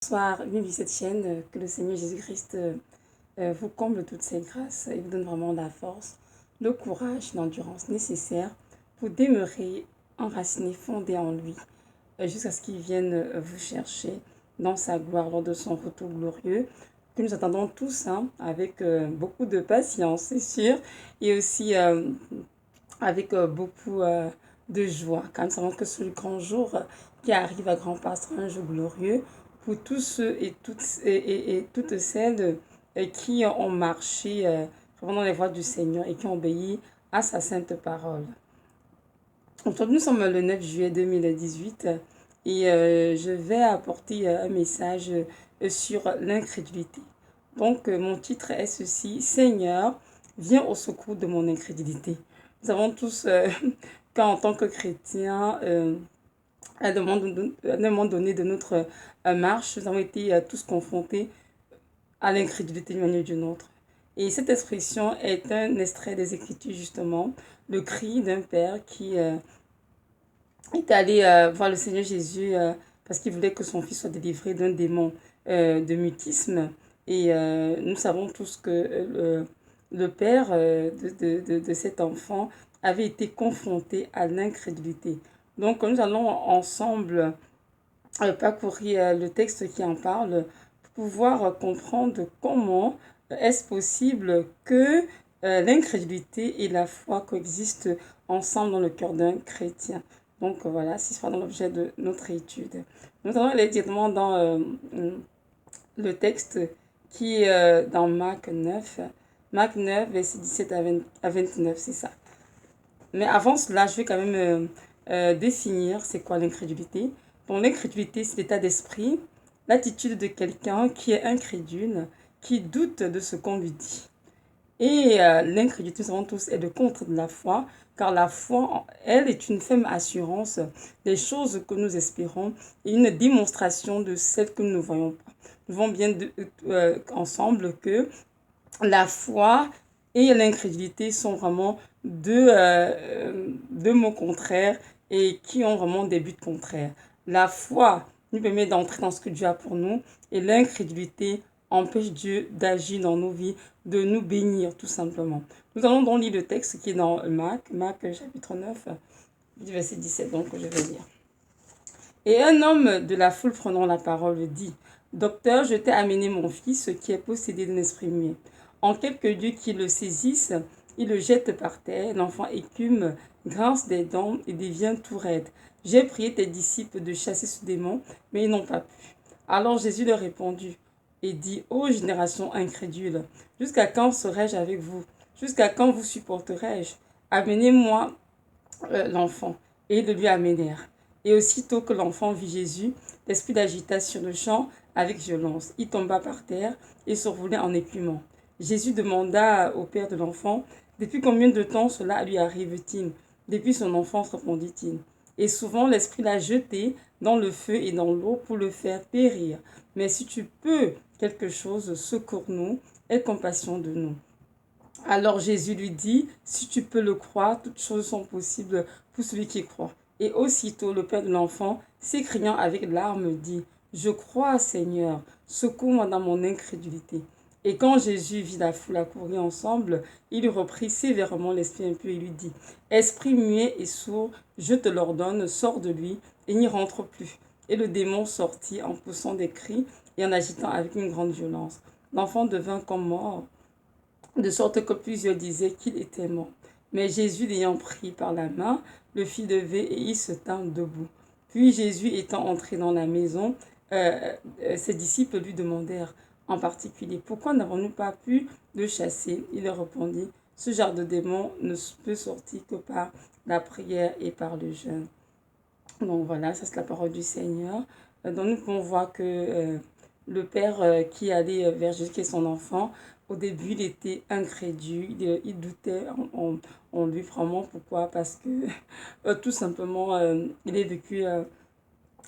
Bonsoir, bienvenue sur cette chaîne, que le Seigneur Jésus-Christ vous comble toutes ses grâces et vous donne vraiment la force, le courage, l'endurance nécessaire pour demeurer enraciné, fondé en lui, jusqu'à ce qu'il vienne vous chercher dans sa gloire lors de son retour glorieux, que nous attendons tous avec beaucoup de patience, c'est sûr, et aussi avec beaucoup de joie, car nous savons que ce grand jour qui arrive à grands pas sera un jour glorieux pour tous ceux et toutes celles qui ont marché vraiment dans les voies du Seigneur et qui ont obéi à sa sainte parole. Aujourd'hui, nous sommes le 9 juillet 2018 et je vais apporter un message sur l'incrédulité. Donc, mon titre est ceci: Seigneur, viens au secours de mon incrédulité. Nous savons tous qu'en tant que chrétiens, à un moment donné de notre marche, nous avons été tous confrontés à l'incrédulité d'une manière ou d'une autre. Et cette expression est un extrait des Écritures, justement, le cri d'un père qui est allé voir le Seigneur Jésus parce qu'il voulait que son fils soit délivré d'un démon de mutisme. Et nous savons tous que le père de cet enfant avait été confronté à l'incrédulité. Donc nous allons ensemble parcourir le texte qui en parle pour pouvoir comprendre comment est-ce possible que l'incrédulité et la foi coexistent ensemble dans le cœur d'un chrétien. Donc voilà, ce sera dans l'objet de notre étude. Nous allons aller directement dans le texte qui est dans Marc 9. Marc 9, verset 17 à 29, c'est ça. Mais avant cela, je vais quand même définir c'est quoi l'incrédulité. Donc l'incrédulité, c'est l'état d'esprit, l'attitude de quelqu'un qui est incrédule, qui doute de ce qu'on lui dit. Et l'incrédulité, nous savons tous, est le contre de la foi, car la foi, elle, est une ferme assurance des choses que nous espérons et une démonstration de celles que nous ne voyons pas. Nous voyons bien ensemble que la foi et l'incrédulité sont vraiment deux mots contraires et qui ont vraiment des buts contraires. La foi nous permet d'entrer dans ce que Dieu a pour nous et l'incrédulité empêche Dieu d'agir dans nos vies, de nous bénir tout simplement. Nous allons donc lire le texte qui est dans Marc chapitre 9, verset 17, donc je vais lire. Et un homme de la foule prenant la parole dit: Docteur, je t'ai amené mon fils qui est possédé d'un esprit muet. En quelques lieux qui le saisissent, il le jette par terre. L'enfant écume, grince des dents et devient tout raide. J'ai prié tes disciples de chasser ce démon, mais ils n'ont pas pu. Alors Jésus leur répondit et dit: Ô génération incrédule, jusqu'à quand serai-je avec vous? Jusqu'à quand vous supporterai-je? Amenez-moi l'enfant. Et ils le lui amenèrent. Et aussitôt que l'enfant vit Jésus, l'esprit d'agita sur le champ avec violence. Il tomba par terre et survolait en écumant. Jésus demanda au père de l'enfant: Depuis combien de temps cela lui arrive-t-il? Depuis son enfance, répondit-il. Et souvent l'esprit l'a jeté dans le feu et dans l'eau pour le faire périr. Mais si tu peux quelque chose, secours-nous, aie compassion de nous. Alors Jésus lui dit: Si tu peux le croire, toutes choses sont possibles pour celui qui croit. Et aussitôt le père de l'enfant, s'écriant avec larmes, dit: Je crois, Seigneur, secours-moi dans mon incrédulité. Et quand Jésus vit la foule accourir ensemble, il reprit sévèrement l'esprit impur et lui dit: Esprit muet et sourd, je te l'ordonne, sors de lui et n'y rentre plus. Et le démon sortit en poussant des cris et en agitant avec une grande violence. L'enfant devint comme mort, de sorte que plusieurs disaient qu'il était mort. Mais Jésus, l'ayant pris par la main, le fit lever et il se tint debout. Puis Jésus étant entré dans la maison, ses disciples lui demandèrent en particulier: Pourquoi n'avons-nous pas pu le chasser? Il leur répondit: Ce genre de démon ne peut sortir que par la prière et par le jeûne. Donc voilà, ça c'est la parole du Seigneur. Donc nous pouvons voir que le père qui allait vers Jésus, qui est son enfant, au début il était incrédule, il doutait en lui vraiment. Pourquoi? Parce que tout simplement il a vécu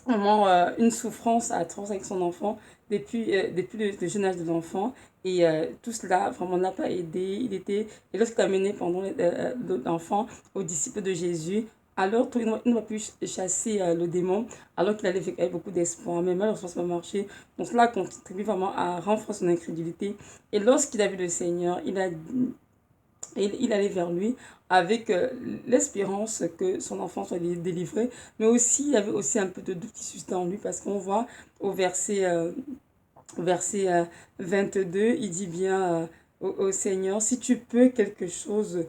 vraiment une souffrance atroce avec son enfant depuis le jeune âge de l'enfant. Et tout cela vraiment n'a pas aidé. Et lorsqu'il a mené pendant l'enfant aux disciples de Jésus, Alors, il ne va plus chasser le démon, alors qu'il allait avec beaucoup d'espoir. Mais malheureusement, ça va marcher. Donc, cela contribue vraiment à renforcer son incrédulité. Et lorsqu'il a vu le Seigneur, il allait vers lui avec l'espérance que son enfant soit délivré. Mais aussi, il y avait aussi un peu de doute qui suscitait en lui parce qu'on voit au verset 22, il dit bien au Seigneur, si tu peux quelque chose,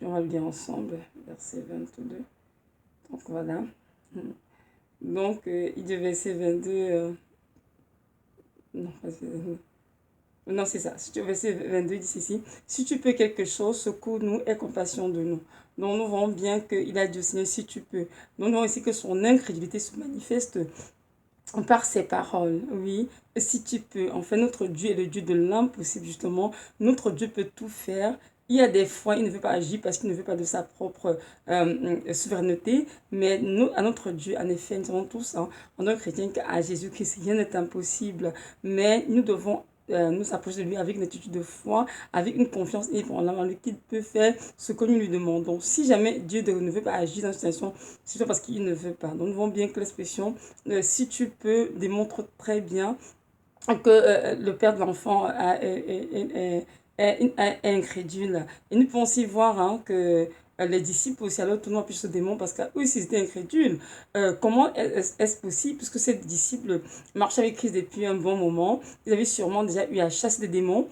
on va le lire ensemble, verset 22. Donc voilà. Donc, il dit verset 22. Non, non, c'est ça. Verset 22, il dit ceci. Si tu peux quelque chose, secours-nous et compassion de nous. Donc, nous voyons bien qu'il a dit au Seigneur, si tu peux. Donc, nous voyons aussi que son incrédulité se manifeste par ses paroles. Oui, si tu peux. Enfin, notre Dieu est le Dieu de l'impossible, justement. Notre Dieu peut tout faire. Il y a des fois, il ne veut pas agir parce qu'il ne veut pas de sa propre souveraineté. Mais nous, à notre Dieu, en effet, nous savons tous, hein, en tant que chrétiens, qu'à Jésus-Christ, rien n'est impossible. Mais nous devons nous approcher de lui avec une attitude de foi, avec une confiance ébranlable en lui qu'il peut faire ce que nous lui demandons. Si jamais Dieu ne veut pas agir dans une situation, c'est parce qu'il ne veut pas. Donc nous voyons bien que l'expression si tu peux démontre très bien que le père de l'enfant est incrédule. Et nous pouvons aussi voir hein, que les disciples aussi, alors tout le monde plus ce démon parce qu'eux aussi ils étaient incrédules. Comment est-ce possible? Puisque ces disciples marchaient avec Christ depuis un bon moment, ils avaient sûrement déjà eu à chasser des démons.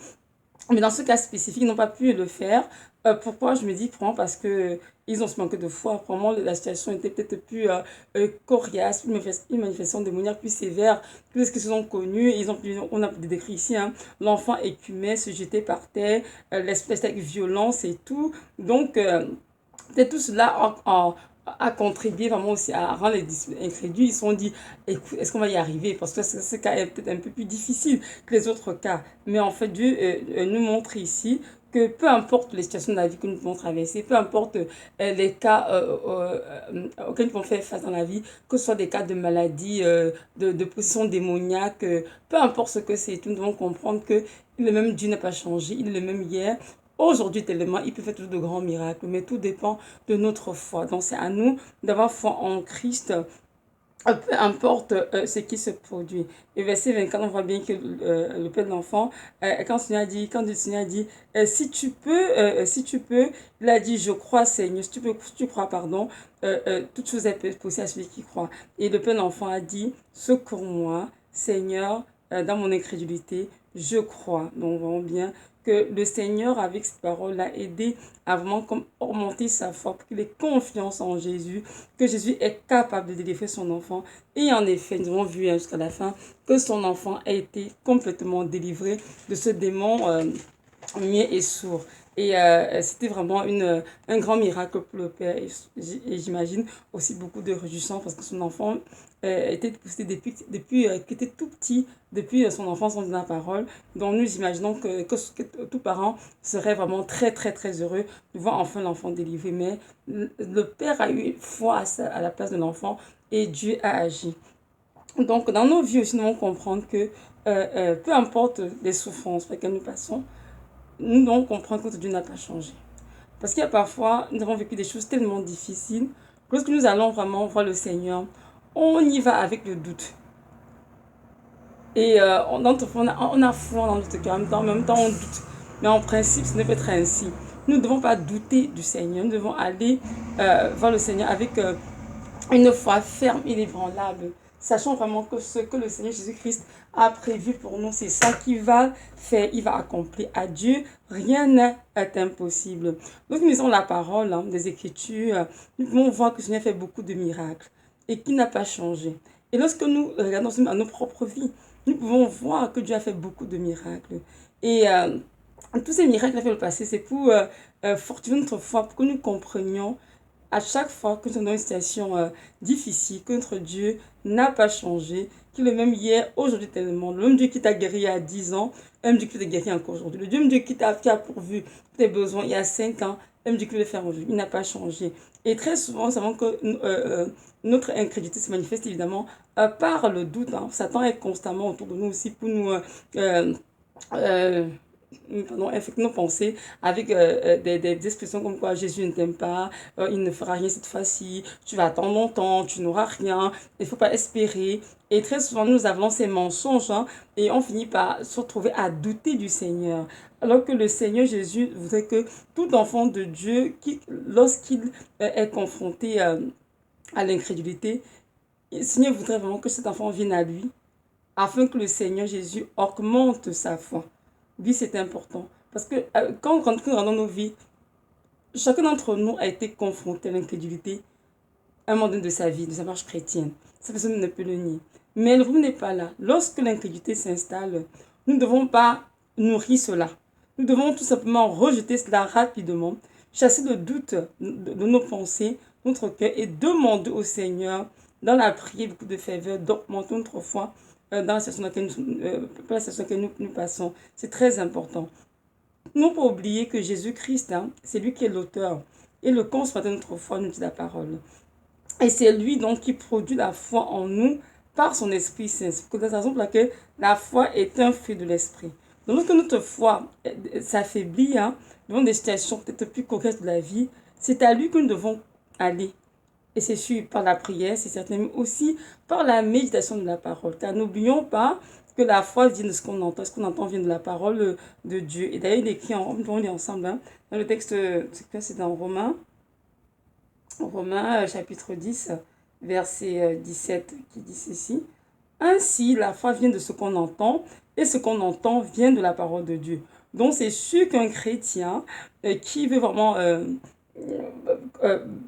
Mais dans ce cas spécifique, ils n'ont pas pu le faire. Pourquoi je me dis probablement parce que ils ont ce manque de foi. Probablement la situation était peut-être plus coriace, une manifestation démoniaque plus sévère, plus ce qu'ils sont connus. On a décrit ici, hein, l'enfant écumait, se jetait par terre, l'espèce avec violence et tout. Donc, peut-être tout cela a contribué vraiment aussi à rendre les disciples incrédules. Ils se sont dit, écoute, est-ce qu'on va y arriver? Parce que ce cas est peut-être un peu plus difficile que les autres cas. Mais en fait, Dieu nous montre ici que peu importe les situations de la vie que nous pouvons traverser, peu importe les cas auxquels nous pouvons faire face dans la vie, que ce soit des cas de maladie, de possession démoniaque, peu importe ce que c'est, nous devons comprendre que le même Dieu n'a pas changé, il est le même hier. Aujourd'hui, tellement, il peut faire toujours de grands miracles, mais tout dépend de notre foi. Donc, c'est à nous d'avoir foi en Christ, peu importe ce qui se produit. Et verset 24, on voit bien que le père de l'enfant, quand le Seigneur a dit, si tu peux, il a dit, je crois, Seigneur, si tu crois, pardon, toute chose est possible à celui qui croit. Et le père de l'enfant a dit, secours-moi, Seigneur, dans mon incrédulité, je crois. Donc, on voit bien que le Seigneur, avec cette parole, l'a aidé à vraiment comme augmenter sa foi, pour qu'il ait confiance en Jésus, que Jésus est capable de délivrer son enfant. Et en effet, nous avons vu jusqu'à la fin que son enfant a été complètement délivré de ce démon muet et sourd. Et c'était vraiment un grand miracle pour le père. Et j'imagine aussi beaucoup de réjouissance parce que son enfant était poussé depuis qu'il était tout petit, depuis son enfance dans la parole. Donc nous imaginons que tout parent serait vraiment très très très heureux de voir enfin l'enfant délivré. Mais le père a eu foi à la place de l'enfant et Dieu a agi. Donc dans nos vies aussi, nous devons comprendre que peu importe les souffrances par lesquelles nous passons, nous devons comprendre que Dieu n'a pas changé. Parce qu'il y a parfois, nous avons vécu des choses tellement difficiles, que lorsque nous allons vraiment voir le Seigneur, on y va avec le doute. Et on a foi dans notre cœur, en même temps on doute. Mais en principe, ce ne peut être ainsi. Nous ne devons pas douter du Seigneur, nous devons aller voir le Seigneur avec une foi ferme et inébranlable, sachant vraiment que ce que le Seigneur Jésus-Christ a prévu pour nous, c'est ça qu'il va faire, il va accomplir. À Dieu, rien n'est impossible. Donc, nous lisons la parole des Écritures, nous pouvons voir que le Seigneur fait beaucoup de miracles et qu'il n'a pas changé. Et lorsque nous regardons à nos propres vies, nous pouvons voir que Dieu a fait beaucoup de miracles. Et tous ces miracles qu'il a fait le passé, c'est pour fortifier notre foi, pour que nous comprenions à chaque fois que nous sommes dans une situation difficile, que notre Dieu n'a pas changé, qu'il est le même hier, aujourd'hui, tellement. Le même Dieu qui t'a guéri il y a 10 ans, le même Dieu qui t'a guéri encore aujourd'hui. Le même Dieu qui a pourvu tes besoins il y a 5 ans, le même Dieu qui veut le faire aujourd'hui. Il n'a pas changé. Et très souvent, nous savons que notre incrédulité se manifeste évidemment par le doute. Hein. Satan est constamment autour de nous aussi pour nous... infecte nos pensées avec des expressions comme quoi Jésus ne t'aime pas, il ne fera rien cette fois-ci, tu vas attendre longtemps, tu n'auras rien, il ne faut pas espérer. Et très souvent, nous avons ces mensonges, hein, et on finit par se retrouver à douter du Seigneur. Alors que le Seigneur Jésus voudrait que tout enfant de Dieu, lorsqu'il est confronté à l'incrédulité, le Seigneur voudrait vraiment que cet enfant vienne à lui, afin que le Seigneur Jésus augmente sa foi. Oui, c'est important. Parce que quand on rentre dans nos vies, chacun d'entre nous a été confronté à l'incrédulité à un moment donné de sa vie, de sa marche chrétienne. Cette personne ne peut le nier. Mais le problème n'est pas là. Lorsque l'incrédulité s'installe, nous ne devons pas nourrir cela. Nous devons tout simplement rejeter cela rapidement, chasser le doute de nos pensées, notre cœur, et demander au Seigneur, dans la prière, beaucoup de faveur, d'augmenter notre foi dans la situation dans laquelle nous passons. C'est très important. Non pas oublier que Jésus-Christ, hein, c'est lui qui est l'auteur et le consommateur de notre foi, nous dit la parole. Et c'est lui donc qui produit la foi en nous par son Esprit Saint. C'est la raison pour laquelle la foi est un fruit de l'Esprit. Donc lorsque notre foi s'affaiblit, hein, devant des situations peut-être plus concrètes de la vie, c'est à lui que nous devons aller. Et c'est sûr par la prière, c'est certainement aussi par la méditation de la parole. Car n'oublions pas que la foi vient de ce qu'on entend. Ce qu'on entend vient de la parole de Dieu. Et d'ailleurs, il est écrit, on lit ensemble, hein, dans le texte, c'est dans Romains. Romains chapitre 10, verset 17, qui dit ceci. Ainsi, la foi vient de ce qu'on entend, et ce qu'on entend vient de la parole de Dieu. Donc, c'est sûr qu'un chrétien qui veut vraiment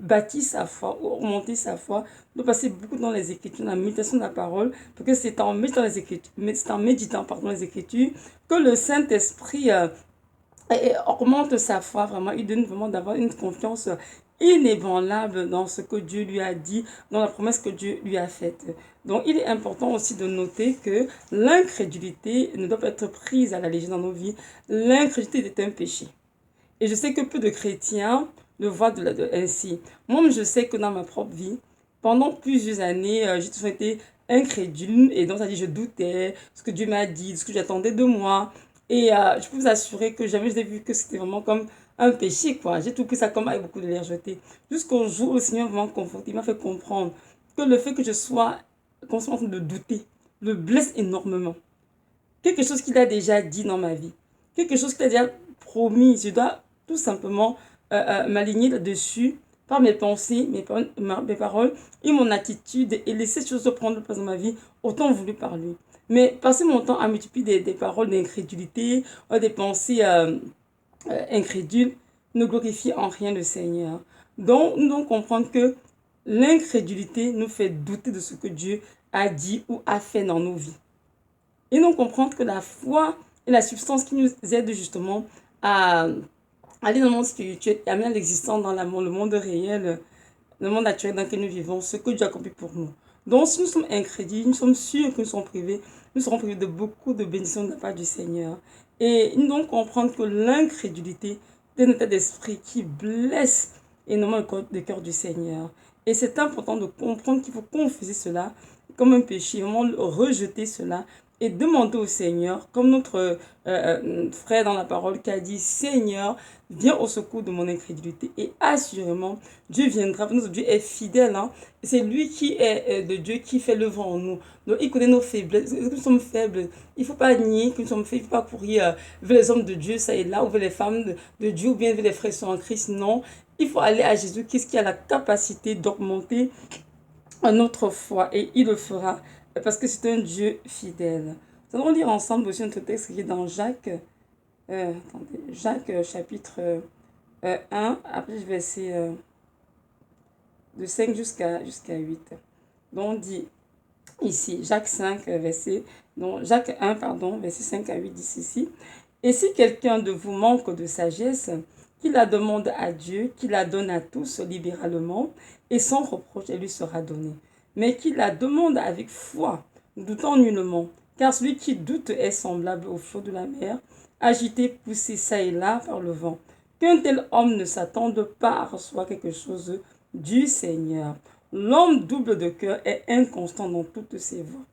bâtir sa foi, ou augmenter sa foi, doit passer beaucoup dans les Écritures, dans la méditation de la parole, parce que c'est en méditant les les Écritures que le Saint-Esprit augmente sa foi, vraiment, il donne vraiment d'avoir une confiance inébranlable dans ce que Dieu lui a dit, dans la promesse que Dieu lui a faite. Donc, il est important aussi de noter que l'incrédulité ne doit pas être prise à la légère dans nos vies. L'incrédulité est un péché. Et je sais que peu de chrétiens le voient ainsi. Moi, je sais que dans ma propre vie, pendant plusieurs années, j'ai toujours été incrédule. Et donc, ça dit, je doutais de ce que Dieu m'a dit, de ce que j'attendais de moi. Et je peux vous assurer que jamais je n'ai vu que c'était vraiment comme un péché, quoi. J'ai tout pris ça comme avec beaucoup de légèreté. Jusqu'au jour où le Seigneur m'a conforté, il m'a fait comprendre que le fait que je sois constamment de douter le blesse énormément. Quelque chose qu'il a déjà dit dans ma vie, quelque chose qu'il a déjà promis, je dois tout simplement m'aligner là-dessus par mes pensées, mes paroles et mon attitude et laisser ces choses prendre place dans ma vie autant voulu par lui. Mais passer mon temps à multiplier des paroles d'incrédulité, des pensées incrédules, ne glorifie en rien le Seigneur. Donc, nous devons comprendre que l'incrédulité nous fait douter de ce que Dieu a dit ou a fait dans nos vies. Et nous comprendre que la foi est la substance qui nous aide justement à aller dans le monde spirituel et à amener à l'existence dans le monde réel, le monde naturel dans lequel nous vivons, ce que Dieu a accompli pour nous. Donc, si nous sommes incrédules, nous sommes sûrs que nous serons privés, nous serons privés de beaucoup de bénédictions de la part du Seigneur. Et nous devons comprendre que l'incrédulité est un état d'esprit qui blesse énormément le cœur du Seigneur. Et c'est important de comprendre qu'il faut confesser cela comme un péché, vraiment rejeter cela et demander au Seigneur, comme notre frère dans la parole qui a dit, Seigneur, viens au secours de mon incrédulité. Et assurément, Dieu viendra. Notre Dieu est fidèle. Hein? C'est lui qui est de Dieu qui fait l'œuvre en nous. Donc, il connaît nos faiblesses. Nous sommes faibles. Il ne faut pas nier que nous sommes faibles. Il ne faut pas courir vers les hommes de Dieu, ça et là, ou vers les femmes de Dieu, ou bien vers les frères qui sont en Christ. Non, il faut aller à Jésus, qui a la capacité d'augmenter notre foi. Et il le fera parce que c'est un Dieu fidèle. Nous allons lire ensemble aussi notre texte qui est dans Jacques, Jacques chapitre 1, après verset de 5 jusqu'à 8. Donc on dit ici, Jacques 5, Jacques 1, pardon, verset 5 à 8 dit ceci. Et si quelqu'un de vous manque de sagesse, qu'il la demande à Dieu, qu'il la donne à tous libéralement, et sans reproche, elle lui sera donnée. Mais qu'il la demande avec foi, ne doutant nullement, car celui qui doute est semblable au flot de la mer, agité, poussé ça et là par le vent. Qu'un tel homme ne s'attende pas à recevoir quelque chose du Seigneur. L'homme double de cœur est inconstant dans toutes ses voies.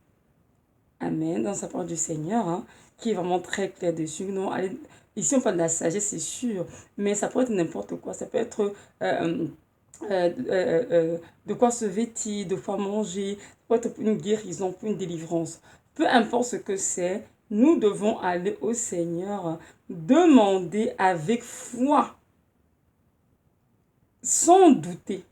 Amen. Dans sa parole du Seigneur, hein, qui est vraiment très clair dessus. Nous allons aller Ici, on parle de la sagesse, c'est sûr, mais ça peut être n'importe quoi. Ça peut être de quoi se vêtir, de quoi manger, ça peut être pour une guérison, pour une délivrance. Peu importe ce que c'est, nous devons aller au Seigneur, demander avec foi, sans douter.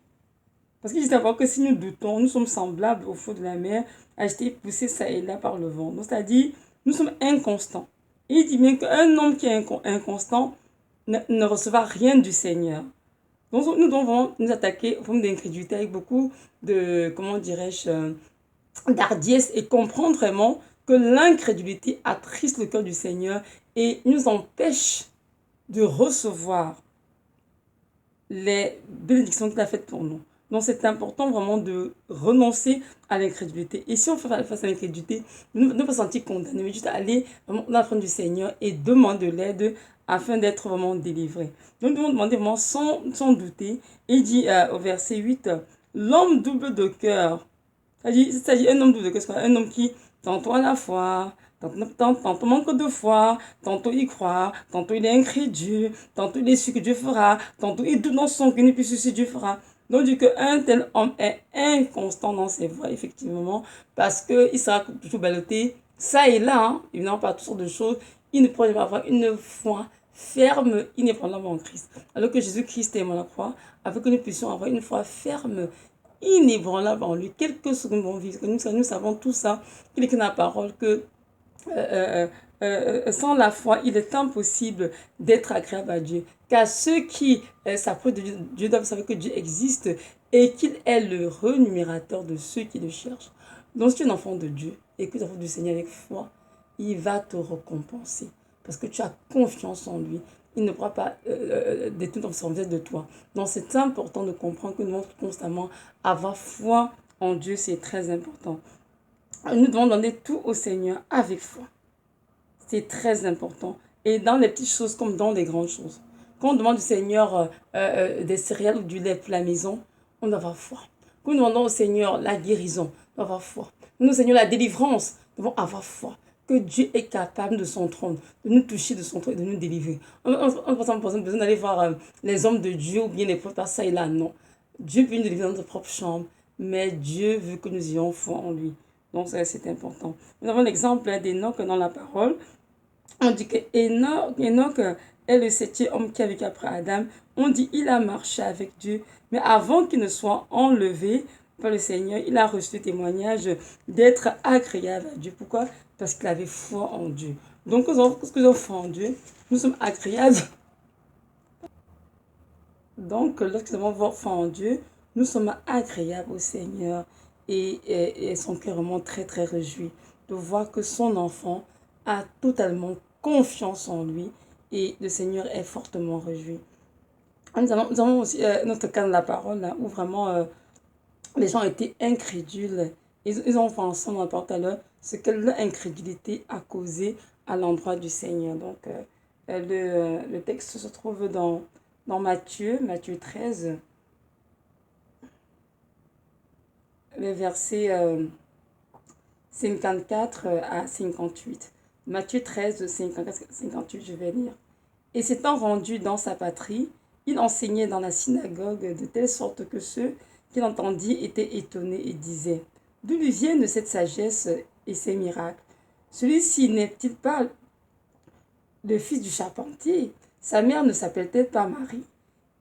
Parce qu'il dit d'abord que si nous doutons, nous sommes semblables au fond de la mer, agités, poussés ça et là par le vent. Donc, c'est-à-dire, nous sommes inconstants. Et il dit bien qu'un homme qui est inconstant ne recevra rien du Seigneur. Donc, nous devons nous attaquer aux formes d'incrédulité avec beaucoup de, comment dirais-je, d'hardiesse et comprendre vraiment que l'incrédulité attriste le cœur du Seigneur et nous empêche de recevoir les bénédictions qu'il a faites pour nous. Donc c'est important vraiment de renoncer à l'incrédulité. Et si on fait face à l'incrédulité, ne pas se sentir condamné, mais juste aller vraiment dans la front du Seigneur et demander de l'aide afin d'être vraiment délivré. Donc nous devons demander vraiment sans douter. Il dit au verset 8, l'homme double de cœur. C'est-à-dire un homme double de cœur, c'est un homme qui tantôt a la foi, tantôt manque de foi, tantôt il croit, tantôt il est incrédule, tantôt il est sûr que Dieu fera, tantôt il doute dans son cœur, il n'est plus sûr si Dieu fera. Donc, du coup, un tel homme est inconstant dans ses voies, effectivement, parce qu'il sera toujours ballotté, ça et là, hein, évidemment, par toutes sortes de choses. Il ne pourra pas avoir une foi ferme, inébranlable en Christ. Alors que Jésus-Christ est mort à la croix, afin que nous puissions avoir une foi ferme, inébranlable en lui, quelques secondes vont vivre. Nous savons tout ça, qu'il est que la parole, que sans la foi, il est impossible d'être agréable à Dieu. Car ceux qui s'approchent de Dieu doivent savoir que Dieu existe et qu'il est le rémunérateur de ceux qui le cherchent. Donc, si tu es un enfant de Dieu et que tu es un enfant du Seigneur avec foi, il va te récompenser parce que tu as confiance en lui. Il ne pourra pas détourner son visage de toi. Donc, c'est important de comprendre que nous devons constamment avoir foi en Dieu. C'est très important. Nous devons donner tout au Seigneur avec foi. C'est très important. Et dans les petites choses comme dans les grandes choses. Quand on demande au Seigneur des céréales ou du lait pour la maison, on doit avoir foi. Quand nous demandons au Seigneur la guérison, on doit avoir foi. Nous, au Seigneur, la délivrance, nous devons avoir foi. Que Dieu est capable de son trône, de nous toucher de son trône et de nous délivrer. On n'a pas besoin d'aller voir les hommes de Dieu ou bien les prophètes, ça et là, non. Dieu peut nous délivrer dans notre propre chambre, mais Dieu veut que nous ayons foi en lui. Donc, ça, c'est important. Nous avons l'exemple d'Enoch dans la parole. On dit que Enoch est le septième homme qui a vécu après Adam. On dit qu'il a marché avec Dieu. Mais avant qu'il ne soit enlevé par le Seigneur, il a reçu le témoignage d'être agréable à Dieu. Pourquoi? Parce qu'il avait foi en Dieu. Donc, parce que nous avons foi en Dieu, nous sommes agréables. Donc, lorsque nous avons foi en Dieu, nous sommes agréables au Seigneur. Et son cœur est vraiment très, très réjoui de voir que son enfant a totalement confiance en lui et le Seigneur est fortement réjoui. Nous avons aussi notre cas de la parole là, où vraiment les gens étaient incrédules. Ils ont fait ensemble, on en parle tout à l'heure, ce que l'incrédulité a causé à l'endroit du Seigneur. Donc le texte se trouve dans Matthieu 13, le verset 54 à 58. Matthieu 13, 54, 58, je vais lire. Et s'étant rendu dans sa patrie, il enseignait dans la synagogue de telle sorte que ceux qui l'entendirent étaient étonnés et disaient, d'où lui viennent cette sagesse et ces miracles? Celui-ci n'est-il pas le fils du charpentier? Sa mère ne s'appelle-t-elle pas Marie?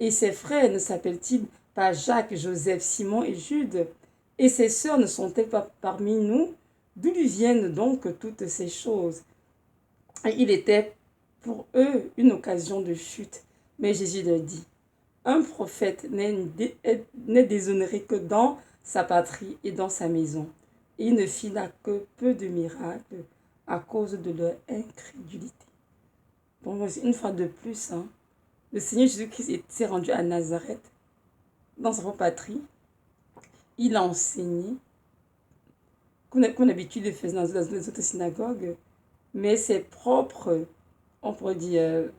Et ses frères ne s'appellent-ils pas Jacques, Joseph, Simon et Jude? Et ses sœurs ne sont-elles pas parmi nous? D'où lui viennent donc toutes ces choses? Et il était pour eux une occasion de chute. Mais Jésus leur dit, un prophète n'est déshonoré que dans sa patrie et dans sa maison. Et il ne fit là que peu de miracles à cause de leur incrédulité. Donc, une fois de plus, hein, le Seigneur Jésus-Christ s'est rendu à Nazareth, dans sa patrie. Il a enseigné, comme d'habitude le faisait dans les autres synagogues, mais ses propres, on pourrait dire,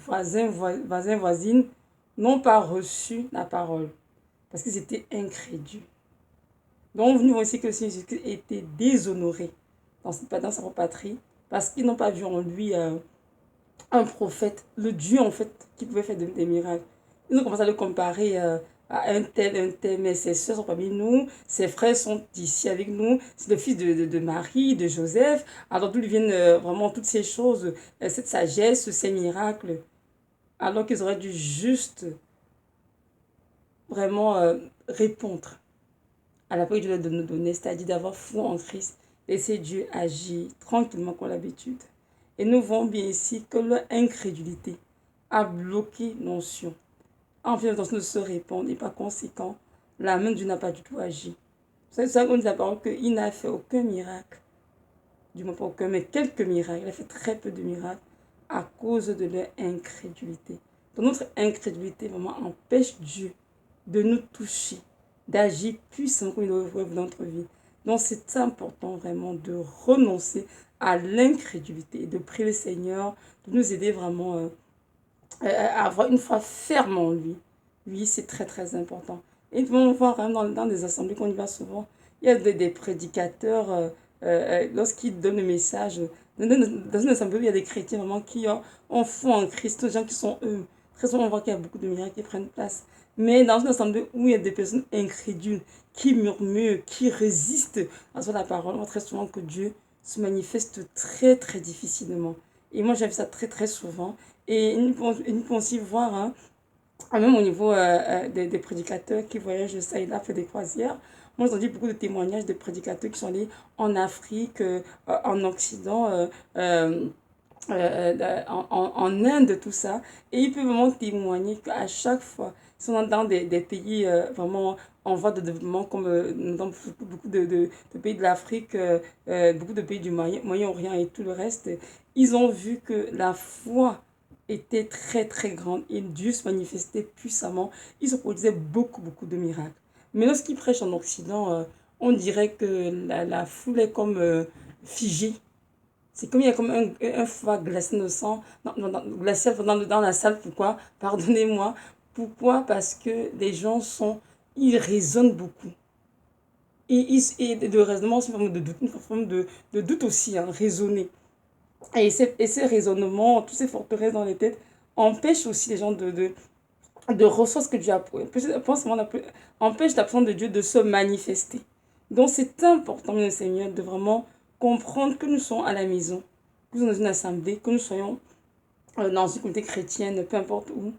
voisines, n'ont pas reçu la parole, parce qu'ils étaient incrédules. Donc, nous voyons aussi que le Seigneur Jésus-Christ était déshonoré dans sa patrie, parce qu'ils n'ont pas vu en lui un prophète, le Dieu en fait qui pouvait faire des miracles. Ils ont commencé à le comparer à un tel, mais ses soeurs sont parmi nous, ses frères sont ici avec nous, c'est le fils de Marie, de Joseph, alors d'où lui viennent vraiment toutes ces choses, cette sagesse, ces miracles, alors qu'ils auraient dû juste vraiment répondre à la prière de nous donner, c'est-à-dire d'avoir foi en Christ, laisser Dieu agir tranquillement comme l'habitude. Et nous voyons bien ici que leur incrédulité a bloqué l'onction. En fait, l'intention de se répandre et par conséquent, la main de Dieu n'a pas du tout agi. C'est ça qu'on dit la parole qu'il n'a fait aucun miracle. Du moins pas aucun, mais quelques miracles. Il a fait très peu de miracles à cause de leur incrédulité. Donc notre incrédulité vraiment empêche Dieu de nous toucher, d'agir puissamment comme il le veut dans notre vie. Donc c'est important vraiment de renoncer à l'incrédulité et de prier le Seigneur de nous aider vraiment à avoir une foi ferme en lui. Oui, c'est très très important. Et on voit vraiment dans des assemblées qu'on y va souvent, il y a des prédicateurs, lorsqu'ils donnent le message, dans une assemblée où il y a des chrétiens vraiment qui ont foi en Christ, des gens qui sont eux. Très souvent, on voit qu'il y a beaucoup de miracles qui prennent place. Mais dans une assemblée où il y a des personnes incrédules, qui murmurent, qui résistent à la parole, on voit très souvent que Dieu se manifeste très très difficilement. Et moi, j'ai vu ça très très souvent. Et nous pouvons aussi voir, hein, même au niveau des prédicateurs qui voyagent ça et là, fait des croisières. Moi, j'ai entendu beaucoup de témoignages de prédicateurs qui sont allés en Afrique, en Occident, en Inde, tout ça. Et ils peuvent vraiment témoigner qu'à chaque fois, ils sont dans des pays vraiment en voie de développement, comme dans beaucoup de pays de l'Afrique, beaucoup de pays du Moyen-Orient et tout le reste. Ils ont vu que la foi était très très grande et Dieu se manifestait puissamment. Il se produisait beaucoup de miracles. Mais lorsqu'ils prêchent en Occident, on dirait que la foule est comme figée. C'est comme il y a comme un foie glacé de sang, glacé dans la salle. Pourquoi? Pardonnez-moi. Pourquoi? Parce que les gens ils raisonnent beaucoup. Et de raisonnement, c'est une forme de doute, une forme de doute aussi, hein, raisonner. Et ces raisonnements, tous ces forteresses dans les têtes, empêchent aussi les gens de recevoir ce que Dieu a pour eux. Empêche la présence de Dieu de se manifester. Donc c'est important, mon Seigneur, de vraiment comprendre que nous sommes à la maison, que nous sommes dans une assemblée, que nous soyons dans une communauté chrétienne, peu importe où.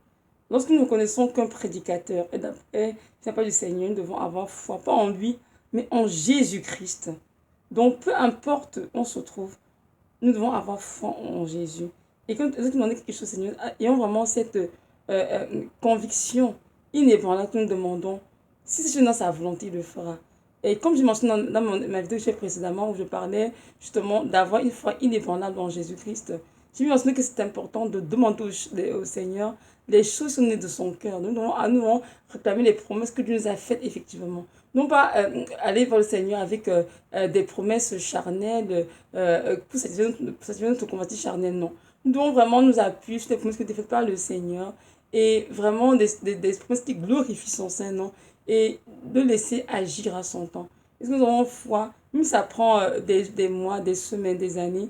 Lorsque nous ne connaissons qu'un prédicateur et c'est pas du Seigneur, nous devons avoir foi, pas en lui, mais en Jésus-Christ. Donc peu importe où on se trouve, nous devons avoir foi en Jésus. Et quand nous demandons quelque chose, Seigneur, ayons vraiment cette conviction inébranlable que nous demandons. Si c'est dans sa volonté, il le fera. Et comme je mentionné dans ma vidéo que j'ai précédemment, où je parlais justement d'avoir une foi inébranlable en Jésus-Christ, j'ai mentionné que c'est important de demander au Seigneur les choses qui sont nées de son cœur. Nous devons réclamer les promesses que Dieu nous a faites effectivement. Non pas aller vers le Seigneur avec des promesses charnelles pour satisfaire notre convoitise charnelle, non. Nous devons vraiment nous appuyer sur les promesses qui ont été faites par le Seigneur et vraiment des promesses qui glorifient son Saint-Nom et de laisser agir à son temps. Est-ce que nous avons foi, même si ça prend des mois, des semaines, des années,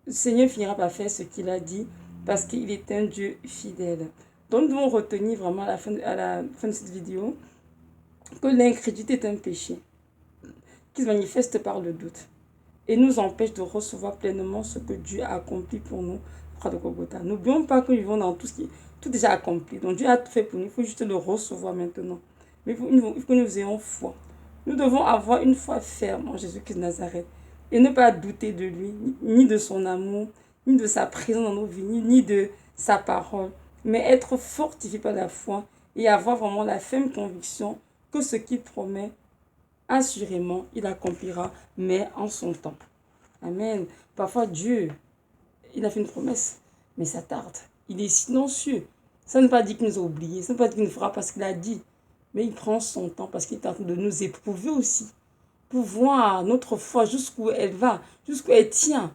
le Seigneur finira par faire ce qu'il a dit parce qu'il est un Dieu fidèle. Donc nous devons retenir vraiment à la fin de cette vidéo que l'incrédulité est un péché qui se manifeste par le doute et nous empêche de recevoir pleinement ce que Dieu a accompli pour nous, croix de Golgotha. N'oublions pas que nous vivons dans tout déjà accompli. Donc Dieu a tout fait pour nous, il faut juste le recevoir maintenant. Mais il faut que nous ayons foi. Nous devons avoir une foi ferme en Jésus-Christ de Nazareth et ne pas douter de lui, ni de son amour, ni de sa présence dans nos vies, ni de sa parole, mais être fortifié par la foi et avoir vraiment la ferme conviction que ce qu'il promet, assurément, il accomplira, mais en son temps. Amen. Parfois, Dieu, il a fait une promesse, mais ça tarde. Il est silencieux. Ça ne veut pas dire qu'il nous a oubliés, ça ne veut pas dire qu'il ne fera pas ce qu'il a dit, mais il prend son temps parce qu'il est en train de nous éprouver aussi, pour voir notre foi jusqu'où elle va, jusqu'où elle tient.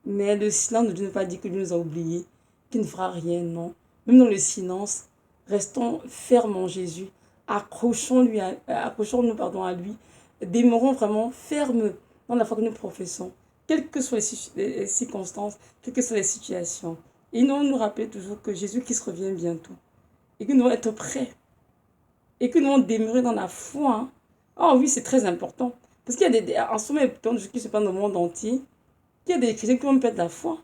Mais le silence ne veut pas dire qu'il nous a oubliés, qu'il ne fera rien, non. Même dans le silence, restons fermes en Jésus, accrochons-nous à lui, demeurons vraiment fermes dans la foi que nous professons, quelles que soient les circonstances, quelles que soient les situations. Et nous devons nous rappeler toujours que Jésus-Christ revient bientôt. Et que nous devons être prêts. Et que nous devons demeurer dans la foi. Hein. Oh oui, c'est très important. Parce qu'il y a en ce moment, il y a tant de choses qui se passent dans le monde entier. Il y a des chrétiens qui vont perdre la foi.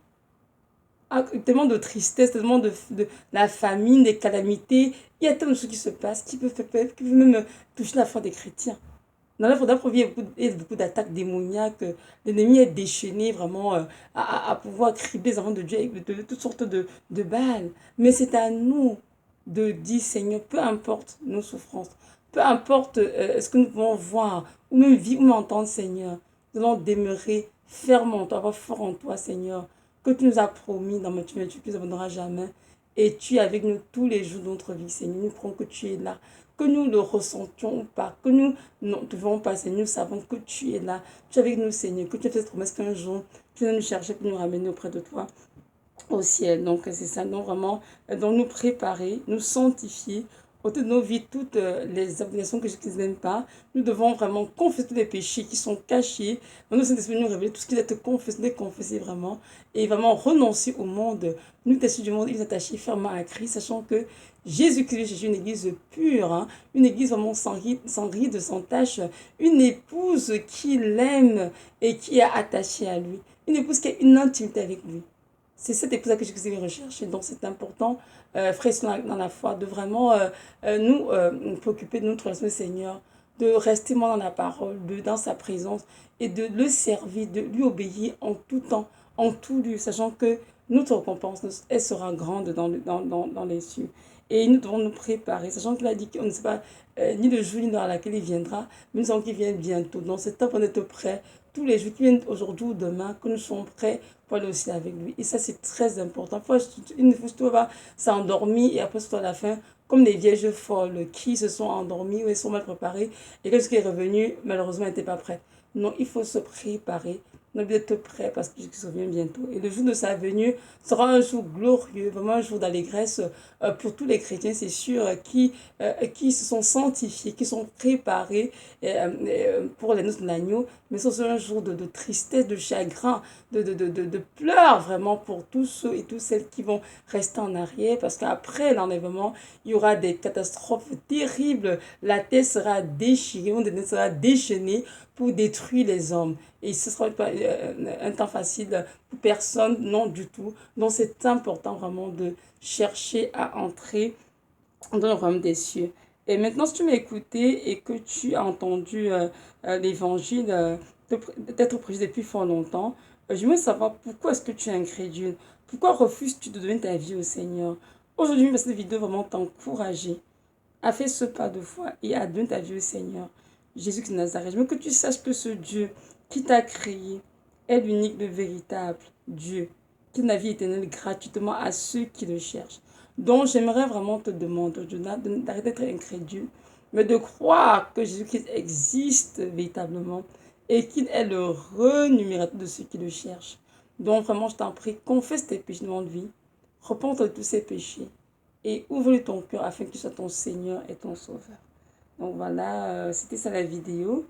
Ah, tellement de tristesse, tellement de la famine, des calamités. Il y a tellement de choses qui se passent qui peuvent même toucher la foi des chrétiens. Dans la foi il y a beaucoup d'attaques démoniaques. L'ennemi est déchaîné vraiment à pouvoir cribler les enfants de Dieu avec de toutes sortes de balles. Mais c'est à nous de dire, Seigneur, peu importe nos souffrances, peu importe ce que nous pouvons voir, ou même vivre ou même entendre, Seigneur, nous allons demeurer ferme en toi, avoir fort en toi, Seigneur, que tu nous as promis dans Matthieu 28, que tu ne nous abandonneras jamais. Et tu es avec nous tous les jours de notre vie, Seigneur. Nous croyons que tu es là, que nous le ressentions ou pas, que nous ne devons pas, Seigneur. Nous savons que tu es là, tu es avec nous, Seigneur, que tu as fait cette promesse qu'un jour, tu vas nous chercher pour nous ramener auprès de toi au ciel. Donc, c'est ça, donc vraiment, donc nous préparer, nous sanctifier, ôter de nos vies toutes les abominations que Jésus n'aime pas. Nous devons vraiment confesser tous les péchés qui sont cachés. Nous, Saint-Esprit, nous révéler tout ce qui doit être confessé, déconfessé vraiment. Et vraiment renoncer au monde. Nous, tester du monde, il est attaché fermement à Christ, sachant que Jésus-Christ, Jésus, une église pure, hein, une église vraiment sans ride, sans tache, une épouse qui l'aime et qui est attachée à lui. Une épouse qui a une intimité avec lui. C'est cette épouse que Jésus recherche. Et donc, c'est important, frères dans la foi, de vraiment nous préoccuper de notre relation Seigneur, de rester moi dans la parole, dans sa présence, et de le servir, de lui obéir en tout temps, en tout lieu, sachant que notre récompense, elle sera grande dans les cieux. Et nous devons nous préparer, sachant qu'il a dit qu'on ne sait pas ni le jour ni l'heure à laquelle il viendra, mais nous savons qu'il vient bientôt. Donc, c'est temps pour être prêts tous les jours qui viennent aujourd'hui ou demain, que nous soyons prêts pour aller aussi avec lui. Et ça, c'est très important. Une fois, tu vas s'endormir et après, surtout à la fin, comme les vierges folles qui se sont endormies ou elles sont mal préparées et que ce qui est revenu, malheureusement, n'était pas prêt. Non, il faut se préparer. On a besoin d'être prêt parce que Jésus revient bientôt. Et le jour de sa venue sera un jour glorieux, vraiment un jour d'allégresse pour tous les chrétiens, c'est sûr, qui se sont sanctifiés, qui sont préparés pour les noces de l'agneau. Mais ce sera un jour de tristesse, de chagrin, de pleurs vraiment pour tous ceux et toutes celles qui vont rester en arrière. Parce qu'après l'enlèvement, il y aura des catastrophes terribles. La terre sera déchirée, on sera déchaîné pour détruire les hommes. Et ce ne sera pas un temps facile pour personne, non du tout. Donc c'est important vraiment de chercher à entrer dans le royaume des cieux. Et maintenant, si tu m'as écouté et que tu as entendu l'évangile d'être prêché depuis fort longtemps, j'aimerais savoir pourquoi est-ce que tu es incrédule. Pourquoi refuses-tu de donner ta vie au Seigneur? Aujourd'hui, cette vidéo vraiment t'encourager à faire ce pas de foi et à donner ta vie au Seigneur. Jésus de Nazareth. Je veux que tu saches que ce Dieu qui t'a créé est l'unique, le véritable Dieu, qui donne la vie éternelle gratuitement à ceux qui le cherchent. Donc, j'aimerais vraiment te demander d'arrêter d'être incrédule, mais de croire que Jésus-Christ existe véritablement et qu'il est le renumérateur de ceux qui le cherchent. Donc, vraiment, je t'en prie, confesse tes péchés de vie, repente de tous ces péchés et ouvre ton cœur afin que tu sois ton Seigneur et ton Sauveur. Donc voilà, c'était ça la vidéo.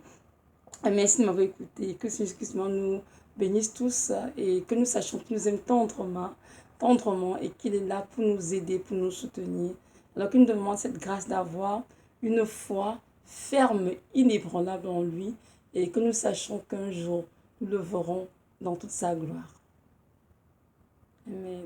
Merci de m'avoir écouté. Que Jésus-Christ nous bénisse tous et que nous sachions qu'il nous aime tendrement et qu'il est là pour nous aider, pour nous soutenir. Alors qu'il nous demande cette grâce d'avoir une foi ferme, inébranlable en lui et que nous sachions qu'un jour, nous le verrons dans toute sa gloire. Amen.